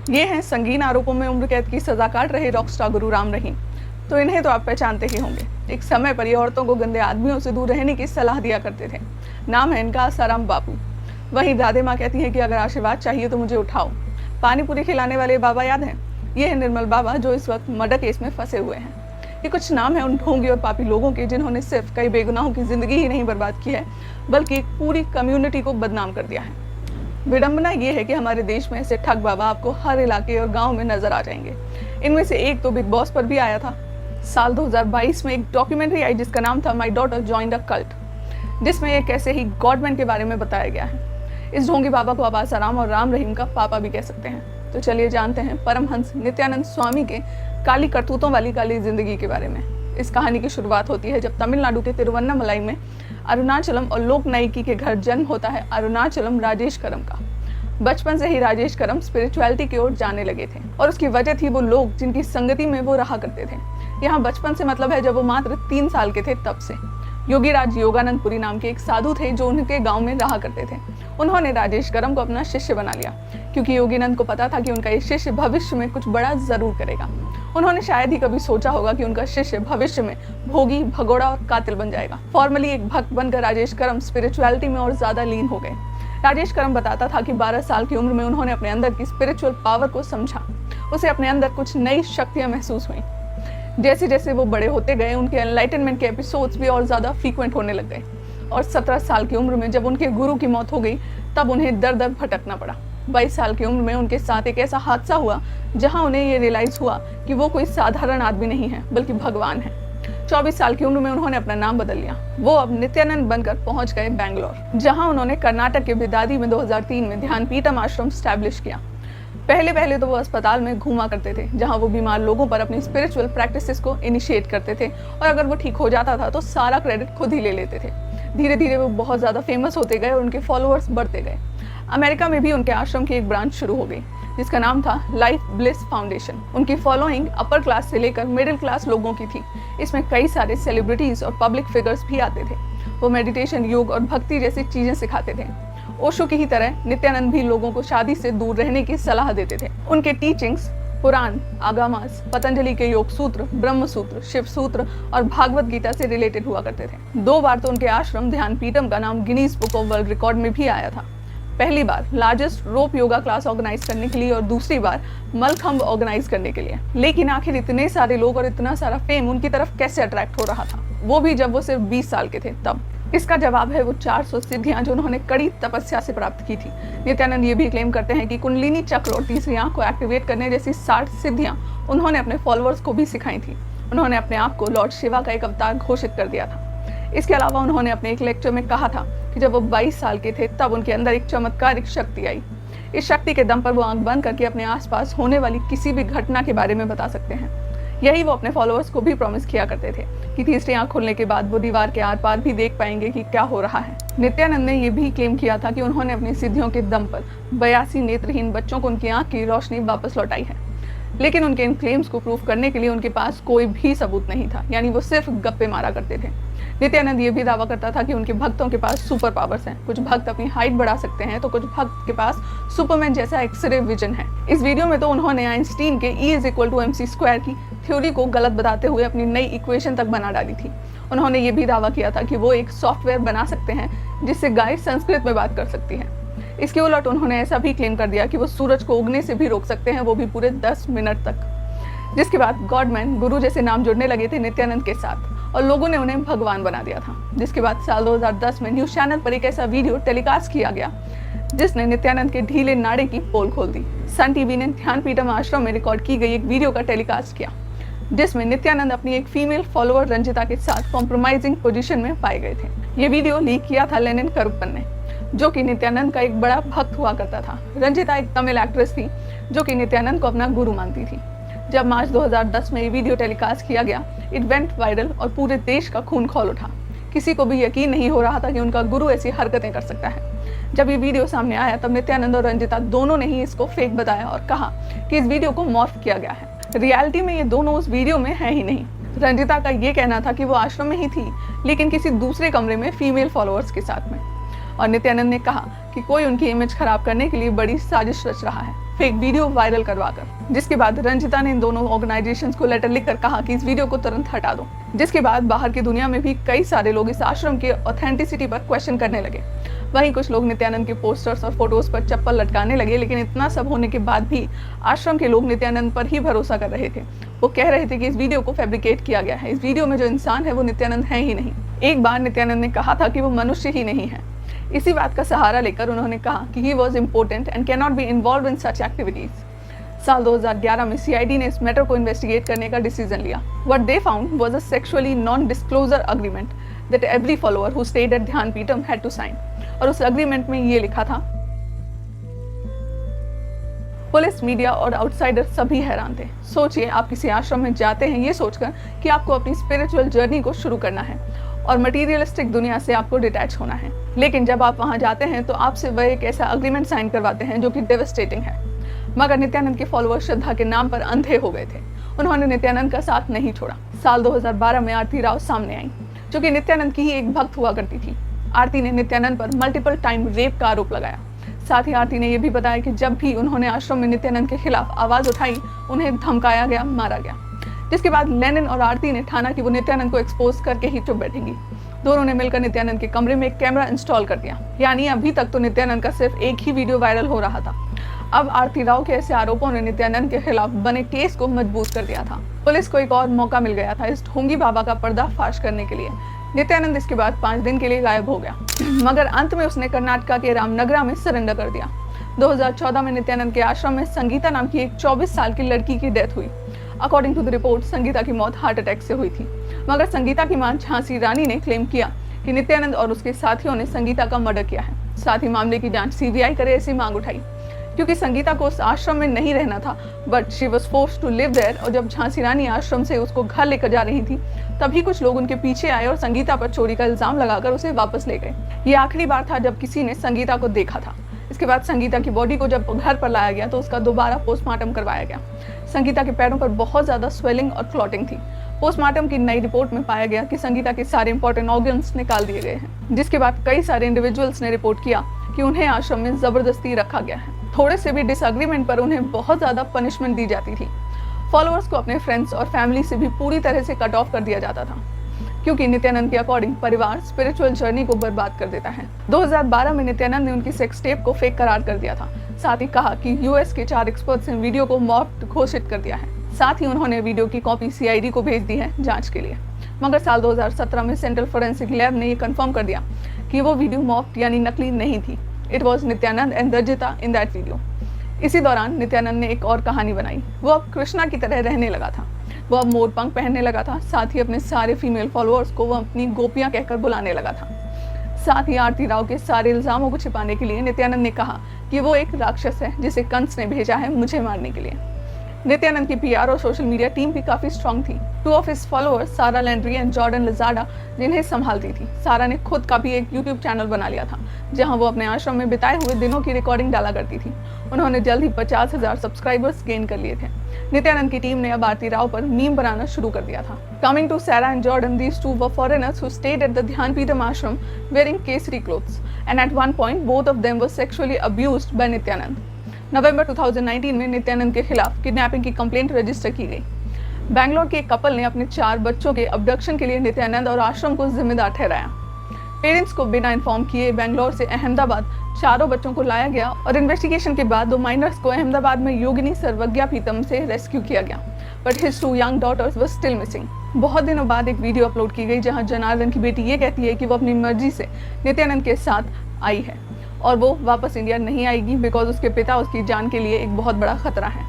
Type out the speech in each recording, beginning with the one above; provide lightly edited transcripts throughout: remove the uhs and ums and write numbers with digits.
ये हैं संगीन आरोपों में उम्र कैद की सजा काट रहे रॉकस्टार गुरु राम रहीम। तो इन्हें तो आप पहचानते ही होंगे। एक समय पर ये औरतों को गंदे आदमियों से दूर रहने की सलाह दिया करते थे। नाम है इनका आसाराम बापू। वहीं दादी माँ कहती हैं कि अगर आशीर्वाद चाहिए तो मुझे उठाओ। पानी पूरी खिलाने वाले बाबा याद हैं? ये है निर्मल बाबा, जो इस वक्त मर्डर केस में फंसे हुए हैं। ये कुछ नाम है उन ढोंगी और पापी लोगों के जिन्होंने सिर्फ कई बेगुनाहों की जिंदगी ही नहीं बर्बाद की है, बल्कि एक पूरी कम्युनिटी को बदनाम कर दिया है। विडंबना ये है कि हमारे देश में ऐसे ठग बाबा आपको हर इलाके और गांव में नजर आ जाएंगे। इनमें से एक तो बिग बॉस पर भी आया था। साल 2022 में एक डॉक्यूमेंट्री आई जिसका नाम था my daughter joined a cult, जिसमें एक ऐसे ही गॉडमैन के बारे में बताया गया है। इस ढोंगी बाबा को आप आसाराम और राम रहीम का पापा भी कह सकते हैं। तो चलिए जानते हैं परमहंस नित्यानंद स्वामी के काली करतूतों वाली काली जिंदगी के बारे में। इस कहानी की शुरुआत होती है जब तमिलनाडु के तिरुवन्नामलाई में अरुणाचलम और लोक नायकी के घर जन्म होता है अरुणाचलम राजेश करम का। बचपन से ही राजेश करम स्पिरिचुअलिटी की ओर जाने लगे थे और उसकी वजह थी वो लोग जिनकी संगति में वो रहा करते थे। यहाँ बचपन से मतलब है जब वो मात्र 3 साल के थे तब से। योगीराज योगानंदपुरी नाम के एक साधु थे जो उनके गांव में रहा करते थे। उन्होंने राजेश करम को अपना शिष्य बना लिया क्योंकि योगीनंद को पता था कि उनका ये शिष्य भविष्य में कुछ बड़ा जरूर करेगा। उन्होंने शायद ही कभी सोचा होगा कि उनका शिष्य भविष्य में भोगी, भगोड़ा और कातिल बन जाएगा। फॉर्मली एक भक्त बनकर राजेश करम स्पिरिचुअलिटी में और ज्यादा लीन हो गए। राजेश करम बताता था कि 12 साल की उम्र में उन्होंने अपने अंदर की स्पिरिचुअल पावर को समझा। उसे अपने अंदर कुछ नई शक्तियां महसूस हुई। जैसे जैसे वो बड़े होते गए उनके एनलाइटनमेंट के एपिसोड्स भी और ज्यादा फ्रीक्वेंट होने लग गए और 17 साल की उम्र में जब उनके गुरु की मौत हो गई तब उन्हें दर दर भटकना पड़ा। 22 साल की उम्र में उनके साथ एक ऐसा हादसा हुआ जहां उन्हें ये रियलाइज हुआ कि वो कोई साधारण आदमी नहीं है बल्कि भगवान है। 24 साल की उम्र में उन्होंने अपना नाम बदल लिया। वो अब नित्यानंद बनकर पहुंच गए बैंगलोर, जहां उन्होंने कर्नाटक के बिदादी में 2003 में ध्यानपीठम आश्रम स्टैब्लिश किया। पहले तो वो अस्पताल में घूमा करते थे जहां वो बीमार लोगों पर अपनी स्पिरिचुअल प्रैक्टिसेस को इनिशिएट करते थे और अगर वो ठीक हो जाता था तो सारा क्रेडिट खुद ही ले लेते थे। धीरे धीरे वो बहुत ज़्यादा फेमस होते गए और उनके फॉलोअर्स बढ़ते गए। अमेरिका में भी उनके आश्रम की एक ब्रांच शुरू हो गई जिसका नाम था लाइफ ब्लिस फाउंडेशन। उनकी फॉलोइंग अपर क्लास से लेकर मिडिल क्लास लोगों की थी। इसमें कई सारे सेलिब्रिटीज और पब्लिक फिगर्स भी आते थे। वो मेडिटेशन, योग और भक्ति जैसी चीजें सिखाते थे। ओशो की ही तरह नित्यानंद भी लोगों को शादी से दूर रहने की सलाह देते थे। उनके टीचिंग्स पुराण, आगामास, पतंजलि के योग सूत्र, ब्रह्म सूत्र, शिव सूत्र और भागवत गीता से रिलेटेड हुआ करते थे। 2 बार तो उनके आश्रम ध्यानपीठम का नाम Guinness book of world record में भी आया था। पहली बार लार्जेस्ट रोप योगा क्लास ऑर्गेनाइज करने के लिए और दूसरी बार मलखंब ऑर्गेनाइज करने के लिए। लेकिन आखिर इतने सारे लोग और इतना सारा फेम उनकी तरफ कैसे अट्रैक्ट हो रहा था, वो भी जब वो सिर्फ 20 साल के थे तब। इसका जवाब है वो 400 सिद्धियां जो उन्होंने कड़ी तपस्या से प्राप्त की थी। नित्यानंद ये भी क्लेम करते हैं कि कुंडलिनी चक्र और तीसरी आंख को एक्टिवेट करने जैसी 60 सिद्धियां उन्होंने अपने फॉलोअर्स को भी सिखाई थी। उन्होंने अपने आप को लॉर्ड शिवा का एक अवतार घोषित कर दिया था। इसके अलावा उन्होंने अपने एक लेक्चर में कहा था कि जब वो 22 साल के थे तब उनके अंदर एक चमत्कारिक शक्ति आई। इस शक्ति के दम पर वो आंख बंद करके अपने आसपास होने वाली किसी भी घटना के बारे में बता सकते हैं। यही वो अपने फॉलोअर्स को भी प्रॉमिस किया करते थे कि तीसरी आंख खुलने के बाद वो दीवार के आर पार भी देख पाएंगे कि क्या हो रहा है। नित्यानंद ने ये भी क्लेम किया था कि उन्होंने अपनी सिद्धियों के दम पर 82 नेत्रहीन बच्चों को उनकी आंख की रोशनी वापस लौटाई है। लेकिन उनके इन क्लेम्स को प्रूफ करने के लिए उनके पास कोई भी सबूत नहीं था, यानी वो सिर्फ गप्पे मारा करते थे। नित्यानंद ये भी दावा करता था कि उनके भक्तों के पास सुपर पावर्स हैं। कुछ भक्त अपनी हाइट बढ़ा सकते हैं तो कुछ भक्त के पास सुपरमैन जैसा एक्सरे विजन है। इस वीडियो में तो उन्होंने आइंस्टीन के E=mc² की थ्योरी को गलत बताते हुए अपनी नई इक्वेशन तक बना डाली थी। उन्होंने ये भी दावा किया था कि वो एक सॉफ्टवेयर बना सकते हैं जिससे गाय संस्कृत में बात कर सकती है। इसके उलट उन्होंने ऐसा भी क्लेम कर दिया कि वो सूरज को उगने से भी रोक सकते हैं, वो भी पूरे 10 मिनट तक। जिसके बाद गॉडमैन, गुरु जैसे नाम जुड़ने लगे थे नित्यानंद के साथ और लोगों ने उन्हें भगवान बना दिया था। जिसके बाद साल 2010 में न्यूज चैनल पर एक ऐसा वीडियो टेलीकास्ट किया गया जिसने नित्यानंद के ढीले नाड़े की पोल खोल दी। सन टीवी ने ध्यानपीठम आश्रम में रिकॉर्ड की गई एक वीडियो का टेलीकास्ट किया जिसमें नित्यानंद अपनी एक फीमेल फॉलोअर रंजिता के साथ कॉम्प्रोमाइजिंग पोजीशन में पाए गए थे। ये वीडियो लीक किया था लेनिन करुप्पन ने, जो कि नित्यानंद का एक बड़ा भक्त हुआ करता था। रंजिता एक तमिल एक्ट्रेस थी जो कि नित्यानंद को अपना गुरु मानती थी। जब मार्च 2010 में ये वीडियो टेलीकास्ट किया गया, इट वेंट वायरल और पूरे देश का खून खौल उठा। किसी को भी यकीन नहीं हो रहा था कि उनका गुरु ऐसी हरकतें कर सकता है। जब ये वीडियो सामने आया तब नित्यानंद और रंजिता दोनों ने ही इसको फेक बताया और कहा कि इस वीडियो को मॉर्फ किया गया है। रियलिटी में ये दोनों उस वीडियो में है ही नहीं। रंजिता का ये कहना था कि वो आश्रम में ही थी लेकिन किसी दूसरे कमरे में फीमेल फॉलोअर्स के साथ में, और नित्यानंद ने कहा कि कोई उनकी इमेज खराब करने के लिए बड़ी साजिश रच रहा है। फेक वीडियो वायरल करवाकर, जिसके बाद रंजिता ने इन दोनों ऑर्गेनाइजेशंस को लेटर लिखकर कहा कि इस वीडियो को तुरंत हटा दो। जिसके बाद बाहर की दुनिया में भी कई सारे लोग इस आश्रम के ऑथेंटिसिटी पर क्वेश्चन करने लगे। वहीं कुछ लोग नित्यानंद के पोस्टर्स और फोटोज पर चप्पल लटकाने लगे, लेकिन इतना सब होने के बाद भी आश्रम के लोग नित्यानंद पर ही भरोसा कर रहे थे। वो कह रहे थे कि इस वीडियो को फैब्रिकेट किया गया है, इस वीडियो में जो इंसान है वो नित्यानंद है ही नहीं। एक बार नित्यानंद ने कहा था कि वो मनुष्य ही नहीं है। इसी बात का सहारा लेकर उन्होंने कहा कि he was important and can not be involve in such activities. साल 2011 में सीआईडी ने इस मैटर को इन्वेस्टिगेट करने का डिसीजन लिया। What they found was a sexually non disclosure agreement that every follower who stayed at Dhyanapeetham had to sign. और उस अग्रीमेंट में ये लिखा था। पुलिस, मीडिया और आउटसाइडर सभी हैरान थे। सोचिए, आप किसी आश्रम में जाते हैं ये सोचकर कि आपको अपनी स्पिरिचुअल जर्नी को शुरू करना है और मटीरियलिस्टिक दुनिया से आपको डिटैच होना है, लेकिन जब आप वहां जाते हैं तो आपसे वह एक ऐसा अग्रीमेंट साइन करवाते हैं जो कि डेवास्टेटिंग है। मगर नित्यानंद के फॉलोअर श्रद्धा के नाम पर अंधे हो गए थे। उन्होंने नित्यानंद का साथ नहीं छोड़ा। साल 2012 में आरती राव सामने आई, जो कि नित्यानंद की ही एक भक्त हुआ करती थी। आरती ने नित्यानंद पर मल्टीपल टाइम रेप का आरोप लगाया। साथ ही आरती ने यह भी बताया कि जब भी उन्होंने आश्रम में नित्यानंद के खिलाफ आवाज उठाई, उन्हें धमकाया गया, मारा गया। जिसके बाद लेनिन और आरती ने ठाना कि वो नित्यानंद को एक्सपोज करके ही चुप बैठेंगी। दोनों ने मिलकर नित्यानंद के कमरे में एक कैमरा इंस्टॉल कर दिया। यानी अभी तक तो नित्यानंद का सिर्फ एक ही वीडियो वायरल हो रहा था। अब आरती राव के ऐसे आरोपों ने नित्यानंद के खिलाफ बने केस को मजबूत कर दिया था। पुलिस को एक और मौका मिल गया था इस ढोंगी बाबा का पर्दाफाश करने के लिए। नित्यानंद इसके बाद 5 दिन के लिए गायब हो गया, मगर अंत में उसने कर्नाटका के रामनगरा में सरेंडर कर दिया। 2014 में नित्यानंद के आश्रम में संगीता नाम की एक 24 साल की लड़की की डेथ हुई। According to the report, Sangeeta की मौत हार्ट अटैक से हुई थी, मगर संगीता की मां झांसी रानी ने क्लेम किया कि नित्यानंद और उसके साथियों ने संगीता का मर्डर किया है। साथ ही मामले की जांच सीबीआई करे ऐसी मांग उठाई, क्योंकि संगीता को उस आश्रम में नहीं रहना था, but she was forced to live there. और जब झांसी रानी आश्रम से उसको घर लेकर जा रही थी, तभी कुछ लोग उनके पीछे आए और संगीता पर चोरी का इल्जाम लगाकर उसे वापस ले गए। ये आखिरी बार था जब किसी ने संगीता को देखा था। इसके बाद संगीता की बॉडी को जब घर पर लाया गया तो उसका दोबारा पोस्टमार्टम करवाया गया। संगीता के पैरों पर बहुत ज्यादा स्वेलिंग और क्लॉटिंग थी। पोस्टमार्टम की नई रिपोर्ट में पाया गया कि संगीता के सारे इंपॉर्टेंट ऑर्गन्स निकाल दिए गए हैं, जिसके बाद कई सारे इंडिविजुअल्स ने रिपोर्ट किया कि उन्हें आश्रम में जबरदस्ती रखा गया है। थोड़े से भी डिसएग्रीमेंट पर उन्हें बहुत ज्यादा पनिशमेंट दी जाती थी। फॉलोअर्स को अपने फ्रेंड्स और फैमिली से भी पूरी तरह से कट ऑफ कर दिया जाता था, क्योंकि नित्यानंद के अकॉर्डिंग परिवार स्पिरिचुअल जर्नी को बर्बाद कर देता है। 2012 में नित्यानंद ने उनकी सेक्स टेप को फेक करार कर दिया था। साथ ही कहा कि यूएस के 4 एक्सपर्ट्स ने वीडियो को मॉर्फ्ड घोषित कर दिया है। साथ ही उन्होंने वीडियो की कॉपी सीआईडी को भेज दी है जांच के लिए। मगर साल 2017 में सेंट्रल फोरेंसिक लैब ने ये कंफर्म कर दिया कि वो वीडियो मॉर्फ्ड यानी नकली नहीं थी। It was Nityanand and Ranjita in that video. इसी दौरान नित्यानंद ने एक और कहानी बनाई। वो अब कृष्णा की तरह रहने लगा था। वो अब मोरपंख पहनने लगा था। साथ ही अपने सारे फीमेल फॉलोअर्स को वो अपनी गोपियां कहकर बुलाने लगा था। साथ ही आरती राव के सारे इल्जामों को छिपाने के लिए नित्यानंद ने कहा कि वो एक राक्षस है जिसे कंस ने भेजा है मुझे मारने के लिए। नित्यानंद की पीआर और सोशल मीडिया टीम भी काफी स्ट्रांग थी। 2 ऑफ हिज फॉलोअर्स, सारा लैंड्री एंड जॉर्डन लिजार्डा, जिन्हें संभालती थी। सारा ने खुद का भी एक यूट्यूब चैनल बना लिया था, जहां वो अपने आश्रम में बिताए हुए दिनों की रिकॉर्डिंग डाला करती थी। उन्होंने जल्द ही 50,000 सब्सक्राइबर्स गेन कर लिए थे। नित्यानंद की टीम ने अब आरती राव पर मीम बनाना शुरू कर दिया था। Coming to Sarah and Jordan, these two were foreigners who stayed at the Dhyanpeetham ashram wearing kesari clothes, and at one point both of them were sexually abused by Nityanand. नवंबर 2019 में नित्यानंद के खिलाफ kidnapping की complaint register की गई। बैंगलोर के एक couple ने अपने 4 बच्चों के अबडक्शन के लिए नित्यानंद और आश्रम को जिम्मेदार ठहराया। पेरेंट्स को बिना इन्फॉर्म किए बैंगलोर से अहमदाबाद चारों बच्चों को लाया गया और इन्वेस्टिगेशन के बाद 2 माइनर्स को अहमदाबाद में योगिनी सर्वज्ञापीतम से रेस्क्यू किया गया, but his 2 young daughters were still missing. बहुत दिनों बाद एक वीडियो अपलोड की गई जहां जनार्दन की बेटी ये कहती है कि वो अपनी मर्जी से नित्यानंद के साथ आई है और वो वापस इंडिया नहीं आएगी बिकॉज उसके पिता उसकी जान के लिए एक बहुत बड़ा खतरा है।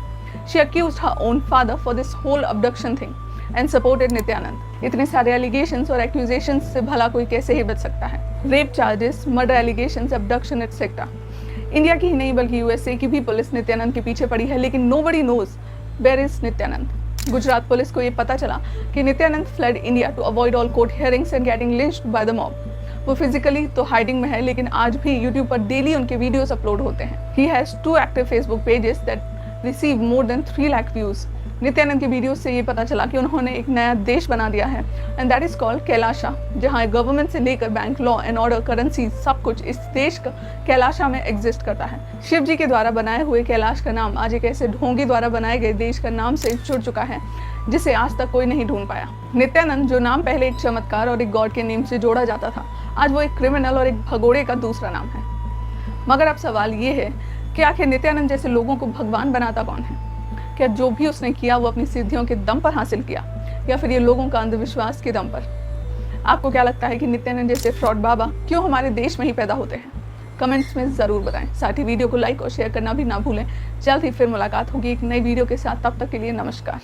She accused her own father for this whole abduction thing and supported Nithyananda. इतने सारे एलिगेशंस और एक्यूजेशंस से भला कोई कैसे ही बच सकता है? Rape charges, murder allegations, abduction etcetera. India की ही नहीं बल्कि यूएसए की भी पुलिस नित्यानंद के पीछे पड़ी है, लेकिन nobody knows where is Nithyananda. Gujarat police को ये पता चला कि Nithyananda fled India to avoid all court hearings and getting lynched by the mob. वो फिजिकली तो हाइडिंग में है, लेकिन आज भी यूट्यूब पर डेली उनके वीडियोस अपलोड होते हैं। He has 2 active Facebook pages that receive more than 3 lakh views. Nityanand की वीडियो से ये पता चला कि उन्होंने एक नया देश बना दिया है and that is called Kailasa, जहाँ गवर्नमेंट से लेकर bank, law and order, currency, सब कुछ इस देश का कैलाशा में एग्जिस्ट करता है। शिव जी के द्वारा बनाए हुए कैलाश का नाम आज एक ऐसे ढोंगी द्वारा बनाए गए देश का नाम से जुड़ चुका है जिसे आज तक कोई नहीं ढूंढ पाया। नित्यानंद, जो नाम पहले एक चमत्कार और एक गॉड के नेम से जोड़ा जाता था, आज वो एक क्रिमिनल और एक भगोड़े का दूसरा नाम है। मगर अब सवाल ये है कि आखिर नित्यानंद जैसे लोगों को भगवान बनाता कौन है? क्या जो भी उसने किया वो अपनी सिद्धियों के दम पर हासिल किया या फिर ये लोगों का अंधविश्वास के दम पर? आपको क्या लगता है कि नित्यानंद जैसे फ्रॉड बाबा क्यों हमारे देश में ही पैदा होते हैं? कमेंट्स में ज़रूर बताएं। साथ ही वीडियो को लाइक और शेयर करना भी ना भूलें। जल्द ही फिर मुलाकात होगी एक नई वीडियो के साथ। तब तक के लिए नमस्कार।